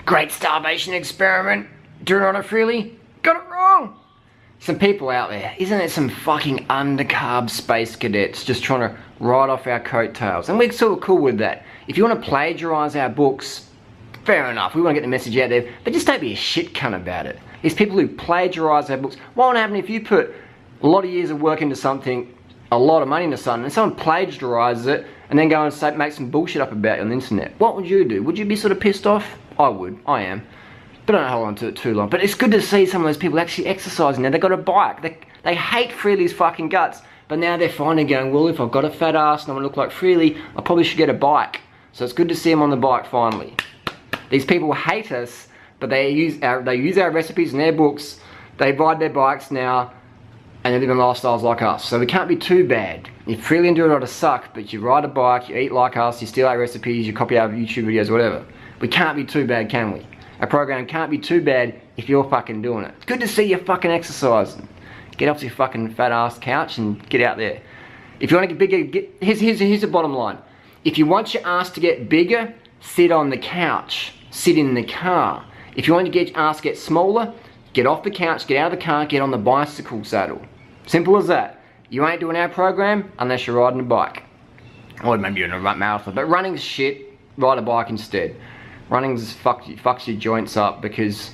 Great starvation experiment. Doing it on a Freelee. Got it wrong. Some people out there, isn't it some fucking undercarb space cadets just trying to ride off our coattails? And we're sort of cool with that. If you want to plagiarise our books, fair enough, we want to get the message out there, but just don't be a shit cunt about it. There's people who plagiarise our books. What would happen if you put a lot of years of work into something, a lot of money into something, and someone plagiarises it, and then go and say, make some bullshit up about it on the internet? What would you do? Would you be sort of pissed off? I would, I am. But don't hold on to it too long. But it's good to see some of those people actually exercising now. They've got a bike. They hate Freelee's fucking guts. But now they're finally going, well, if I've got a fat ass and I want to look like Freelee, I probably should get a bike. So it's good to see them on the bike finally. These people hate us, but they use our recipes in their books. They ride their bikes now, and they're living lifestyles like us. So we can't be too bad. If Freelee and Do It Oughta Suck, but you ride a bike, you eat like us, you steal our recipes, you copy our YouTube videos, whatever. We can't be too bad, can we? A program can't be too bad if you're fucking doing it. It's good to see you fucking exercising. Get off your fucking fat ass couch and get out there. If you want to get bigger, here's the bottom line. If you want your ass to get bigger, sit on the couch. Sit in the car. If you want your ass to get smaller, get off the couch, get out of the car, get on the bicycle saddle. Simple as that. You ain't doing our program unless you're riding a bike. Or maybe you're in a marathon. But running's shit, ride a bike instead. Running's fucks your joints up because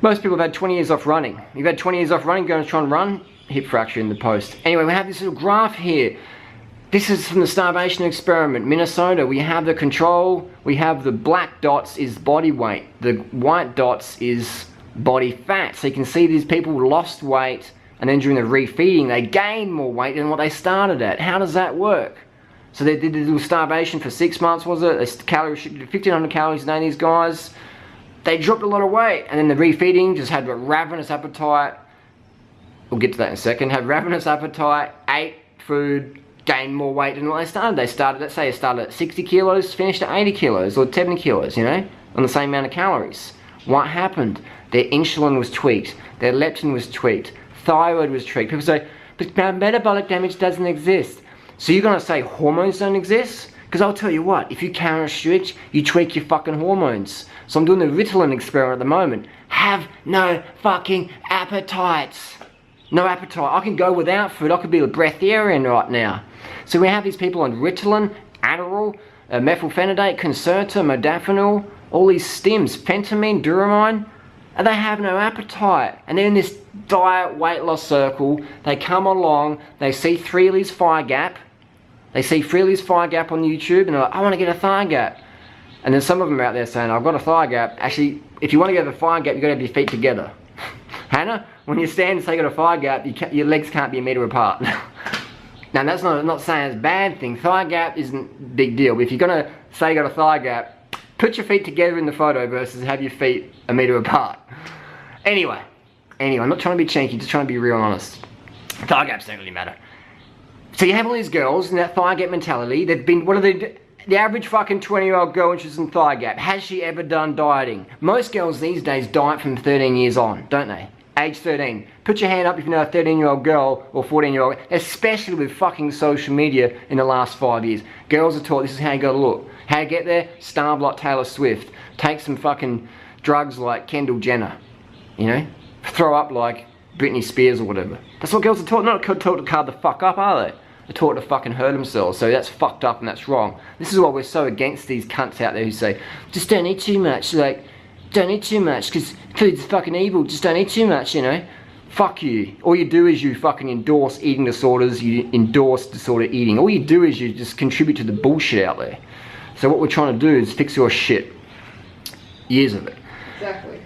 most people have had 20 years off running. You've had 20 years off running, going to try and run, hip fracture in the post. Anyway, we have this little graph here. This is from the starvation experiment, Minnesota. We have the control, we have the black dots is body weight, the white dots is body fat. So you can see these people lost weight, and then during the refeeding they gained more weight than what they started at. How does that work? So they did a little starvation for 6 months, was it? They calorie restricted 1,500 calories a day, these guys. They dropped a lot of weight, and then the refeeding just had a ravenous appetite. We'll get to that in a second. Had ravenous appetite, ate food, gained more weight than what they started. They started, let's say, it started at 60 kilos, finished at 80 kilos, or 70 kilos, you know, on the same amount of calories. What happened? Their insulin was tweaked, their leptin was tweaked, thyroid was tweaked. People say, but metabolic damage doesn't exist. So you're gonna say hormones don't exist? Because I'll tell you what, if you calorie restrict, you tweak your fucking hormones. So I'm doing the Ritalin experiment at the moment. Have no fucking appetites. No appetite. I can go without food. I could be a breatharian right now. So we have these people on Ritalin, Adderall, methylphenidate, Concerta, modafinil, all these stims, phentermine, Duramine, and they have no appetite. And they're in this diet weight loss circle. They come along, they see Freelee's Fire Gap. They see Freelee's Fire Gap on YouTube, and they're like, I want to get a thigh gap. And then some of them are out there saying, I've got a thigh gap. Actually, if you want to get a thigh gap, you've got to have your feet together. Hannah, when you stand and say you got a thigh gap, your legs can't be a metre apart. Now that's not saying it's a bad thing. Thigh gap isn't a big deal. But if you're going to say you got a thigh gap, put your feet together in the photo versus have your feet a metre apart. Anyway, I'm not trying to be cheeky, just trying to be real and honest. Thigh gaps don't really matter. So you have all these girls in that thigh gap mentality. They've been, what are they? The average fucking 20-year-old girl interested in thigh gap. Has she ever done dieting? Most girls these days diet from 13 years on, don't they? Age 13. Put your hand up if you know a 13-year-old girl or 14-year-old, especially with fucking social media in the last 5 years. Girls are taught this is how you gotta look. How to get there? Starve like Taylor Swift. Take some fucking drugs like Kendall Jenner. You know? Throw up like Britney Spears or whatever. That's what girls are taught. Not taught to carb the fuck up, are they? They're taught to fucking hurt themselves. So that's fucked up and that's wrong. This is why we're so against these cunts out there who say, just don't eat too much. Like, don't eat too much because food's fucking evil. Just don't eat too much, you know. Fuck you. All you do is you fucking endorse eating disorders. You endorse disordered eating. All you do is you just contribute to the bullshit out there. So what we're trying to do is fix your shit. Years of it. Exactly.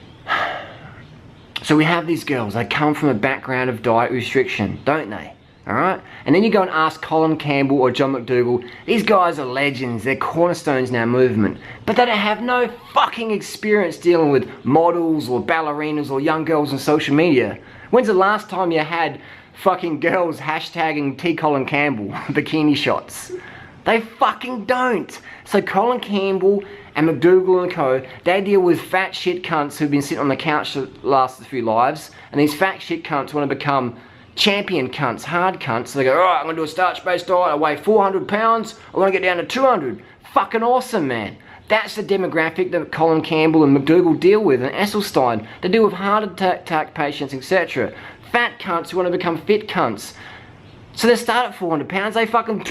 So we have these girls. They come from a background of diet restriction, don't they? Alright? And then you go and ask Colin Campbell or John McDougall. These guys are legends. They're cornerstones in our movement. But they have no fucking experience dealing with models or ballerinas or young girls on social media. When's the last time you had fucking girls hashtagging T. Colin Campbell bikini shots? They fucking don't. So Colin Campbell and McDougall and co, they deal with fat shit cunts who've been sitting on the couch the last few lives. And these fat shit cunts want to become champion cunts, hard cunts. So they go, alright, I'm going to do a starch-based diet, I weigh 400 pounds, I want to get down to 200. Fucking awesome, man. That's the demographic that Colin Campbell and McDougall deal with, and Esselstyn. They deal with heart attack patients, etc. Fat cunts who want to become fit cunts. So they start at 400 pounds, they fucking...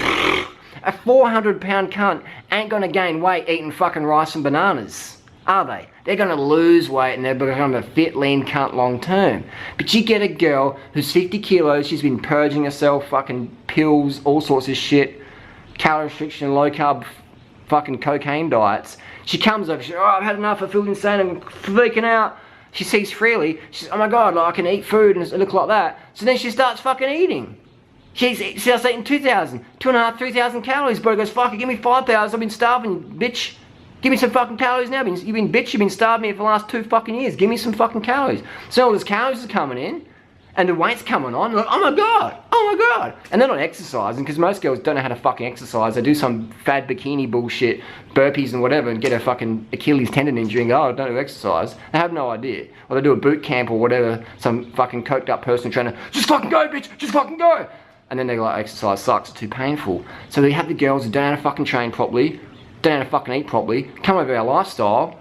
A 400 pound cunt ain't gonna gain weight eating fucking rice and bananas, are they? They're gonna lose weight and they're become a fit, lean cunt long term. But you get a girl who's 50 kilos, she's been purging herself, fucking pills, all sorts of shit, calorie restriction, low carb, fucking cocaine diets. She comes over, she's oh, I've had enough, I feel insane, I'm freaking out. She sees Freelee, she's oh my god, like, I can eat food and it look like that. So then she starts fucking eating. She starts eating 2,000, 2,500, 3,000 calories, but goes, fuck it, give me 5,000, I've been starving, bitch. Give me some fucking calories now, you've been starving me for the last 2 fucking years, give me some fucking calories. So all these calories are coming in, and the weight's coming on, like, oh my god. And they're not exercising, because most girls don't know how to fucking exercise. They do some fad bikini bullshit, burpees and whatever, and get a fucking Achilles tendon injury and go, oh, I don't do exercise. They have no idea. Or they do a boot camp or whatever, some fucking coked up personal trainer, just fucking go, bitch, just fucking go. And then they're like, exercise sucks, it's too painful. So they have the girls who don't know how to fucking train properly, don't know how to fucking eat properly, come over our lifestyle,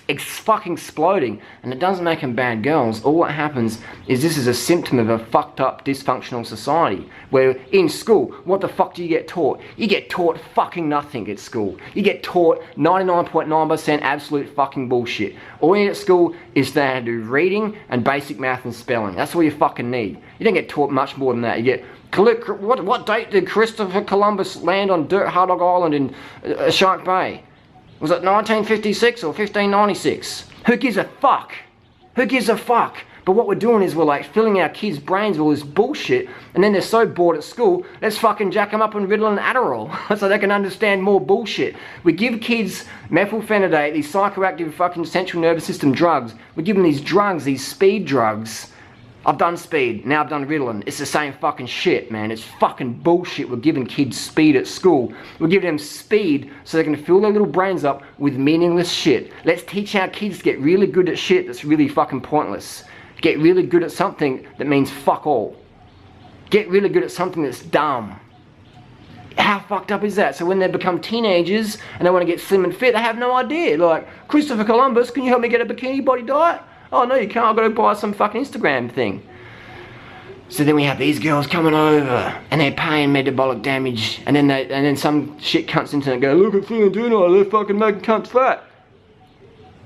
it's fucking exploding, and it doesn't make them bad girls. All that happens is this is a symptom of a fucked up, dysfunctional society, where in school, what the fuck do you get taught? You get taught fucking nothing at school. You get taught 99.9% absolute fucking bullshit. All you need at school is to do reading and basic math and spelling. That's all you fucking need. You don't get taught much more than that. You get, what date did Christopher Columbus land on Hard Dog Island in Shark Bay? Was it 1956 or 1596? Who gives a fuck? Who gives a fuck? But what we're doing is we're like filling our kids' brains with all this bullshit, and then they're so bored at school, let's fucking jack them up on Ritalin and Adderall so they can understand more bullshit. We give kids methylphenidate, these psychoactive fucking central nervous system drugs. We give them these drugs, these speed drugs. I've done speed, now I've done Ritalin. It's the same fucking shit, man. It's fucking bullshit. We're giving kids speed at school. We're giving them speed so they can fill their little brains up with meaningless shit. Let's teach our kids to get really good at shit that's really fucking pointless. Get really good at something that means fuck all. Get really good at something that's dumb. How fucked up is that? So when they become teenagers and they want to get slim and fit, they have no idea. Like, Christopher Columbus, can you help me get a bikini body diet? Oh no, you can't, I've got to buy some fucking Instagram thing. So then we have these girls coming over and they're paying metabolic damage, and then some shit cunts internet go, look at Phil and Dino, they're fucking making cunts fat.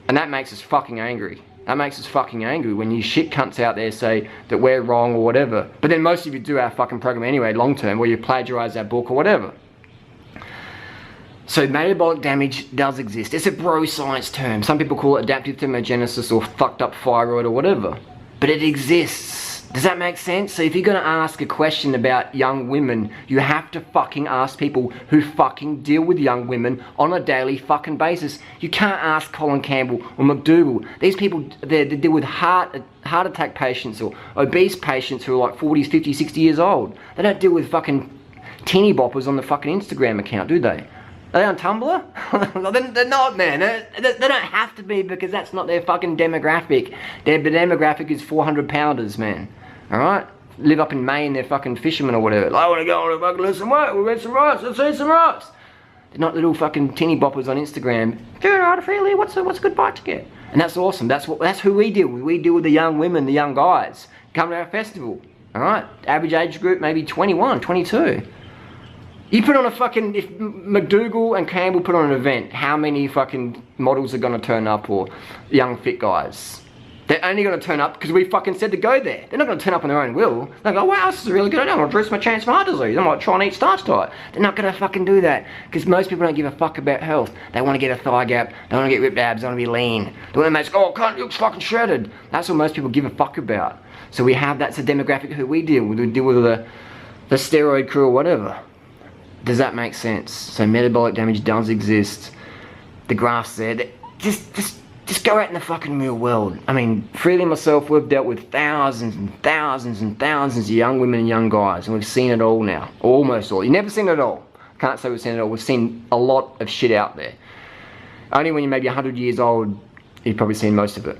And that makes us fucking angry. That makes us fucking angry when you shit cunts out there say that we're wrong or whatever. But then most of you do our fucking program anyway, long term, where you plagiarise our book or whatever. So metabolic damage does exist. It's a bro science term. Some people call it adaptive thermogenesis or fucked up thyroid or whatever. But it exists. Does that make sense? So if you're going to ask a question about young women, you have to fucking ask people who fucking deal with young women on a daily fucking basis. You can't ask Colin Campbell or McDougall. These people, they deal with heart attack patients or obese patients who are like 40s, 50s, 60 years old. They don't deal with fucking teeny boppers on the fucking Instagram account, do they? Are they on Tumblr? They're not, man. They don't have to be, because that's not their fucking demographic. Their demographic is 400 pounders, man. Alright? Live up in Maine, they're fucking fishermen or whatever. Like, I want to go on a fucking listen, what? We'll get some rice, let's eat some rice. They're not little fucking tinny boppers on Instagram. Doing alright, Freelee, what's a good bite to get? And that's awesome. That's who we deal with. We deal with the young women, the young guys. Come to our festival. Alright? Average age group, maybe 21, 22. You put on a fucking, if McDougall and Campbell put on an event, how many fucking models are going to turn up, or young fit guys? They're only going to turn up because we fucking said to go there. They're not going to turn up on their own will. They'll go, wow, this is a really good idea. I'm going to reduce my chance for heart disease. I might try and eat starch diet. They're not going to fucking do that, because most people don't give a fuck about health. They want to get a thigh gap. They want to get ripped abs. They want to be lean. They want to make, oh, cunt, you look fucking shredded. That's what most people give a fuck about. So we have, that's a demographic who we deal with. We deal with the steroid crew or whatever. Does that make sense? So metabolic damage does exist. The graph's there. Just go out in the fucking real world. I mean, Freelee and myself, we've dealt with thousands and thousands and thousands of young women and young guys, and we've seen it all now. Almost all. You've never seen it all. Can't say we've seen it all. We've seen a lot of shit out there. Only when you're maybe 100 years old, you've probably seen most of it.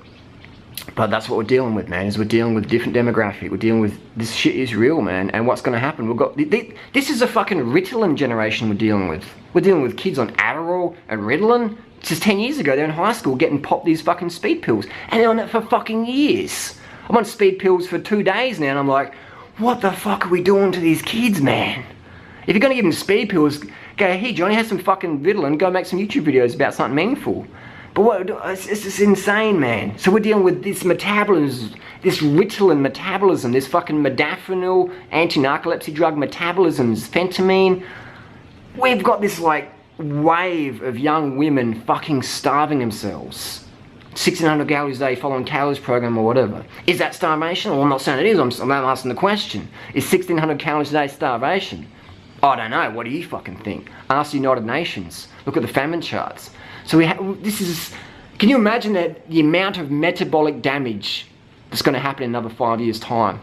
But that's what we're dealing with, man, is we're dealing with a different demographic. We're dealing with, this shit is real, man, and what's going to happen? We've got, this is a fucking Ritalin generation we're dealing with. We're dealing with kids on Adderall and Ritalin. Just 10 years ago, they're in high school getting popped these fucking speed pills, and they're on it for fucking years. I'm on speed pills for 2 days now, and I'm like, what the fuck are we doing to these kids, man? If you're going to give them speed pills, go, hey, Johnny, have some fucking Ritalin, go make some YouTube videos about something meaningful. But what, it's just insane, man. So we're dealing with this metabolism, this Ritalin metabolism, this fucking modafinil, anti-narcolepsy drug metabolism, phentermine. We've got this, like, wave of young women fucking starving themselves. 1,600 calories a day following calories program or whatever. Is that starvation? Well, I'm not saying it is, I'm asking the question. Is 1,600 calories a day starvation? I don't know, what do you fucking think? Ask the United Nations. Look at the famine charts. So can you imagine that the amount of metabolic damage that's going to happen in another 5 years' time?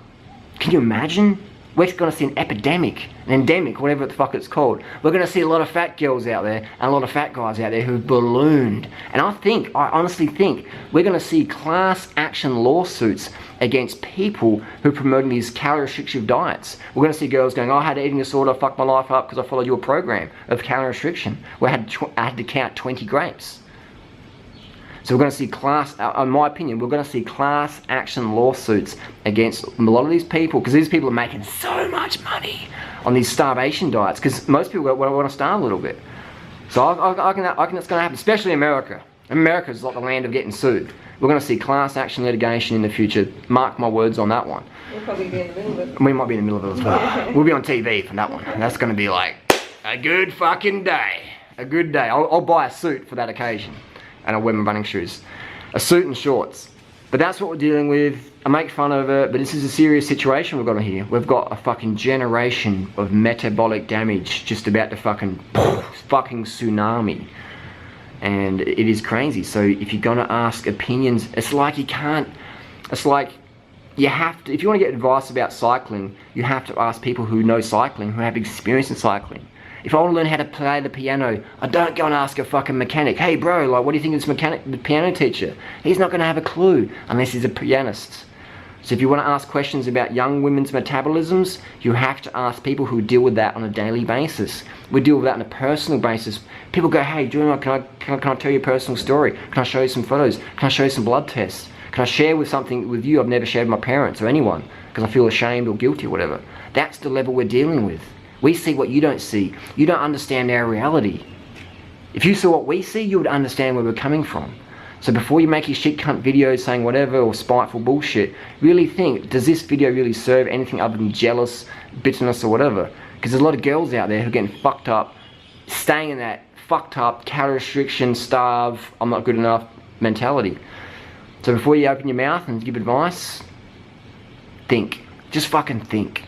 Can you imagine? We're going to see an epidemic, an endemic, whatever the fuck it's called. We're going to see a lot of fat girls out there and a lot of fat guys out there who've ballooned. And I honestly think, we're going to see class action lawsuits against people who are promoting these calorie restrictive diets. We're going to see girls going, oh, I had an eating disorder, I fucked my life up because I followed your program of calorie restriction, where I had to count 20 grapes. So we're going to see in my opinion, we're going to see class action lawsuits against a lot of these people, because these people are making so much money on these starvation diets, because most people want to starve a little bit. So I think that's going to happen, especially in America. America is like the land of getting sued. We're going to see class action litigation in the future. Mark my words on that one. We'll probably be in the middle of it. We might be in the middle of it as well. We'll be on TV for that one. That's going to be like a good fucking day. A good day. I'll buy a suit for that occasion. And I'll wear my running shoes. A suit and shorts. But that's what we're dealing with. I make fun of it, but this is a serious situation we've got here. We've got a fucking generation of metabolic damage just about to fucking tsunami. And it is crazy. So if you're gonna ask opinions, it's like you can't, it's like you have to, if you want to get advice about cycling, you have to ask people who know cycling, who have experience in cycling. If I want to learn how to play the piano, I don't go and ask a fucking mechanic, hey bro, like what do you think of this the piano teacher? He's not going to have a clue unless he's a pianist. So if you want to ask questions about young women's metabolisms, you have to ask people who deal with that on a daily basis. We deal with that on a personal basis. People go, hey, Junior, can I tell you a personal story? Can I show you some photos? Can I show you some blood tests? Can I share something with you I've never shared with my parents or anyone because I feel ashamed or guilty or whatever? That's the level we're dealing with. We see what you don't see. You don't understand our reality. If you saw what we see, you would understand where we're coming from. So before you make your shit cunt videos saying whatever or spiteful bullshit, really think, does this video really serve anything other than jealous, bitterness or whatever? Because there's a lot of girls out there who are getting fucked up, staying in that fucked up, calorie restriction, starve, I'm not good enough mentality. So before you open your mouth and give advice, think. Just fucking think.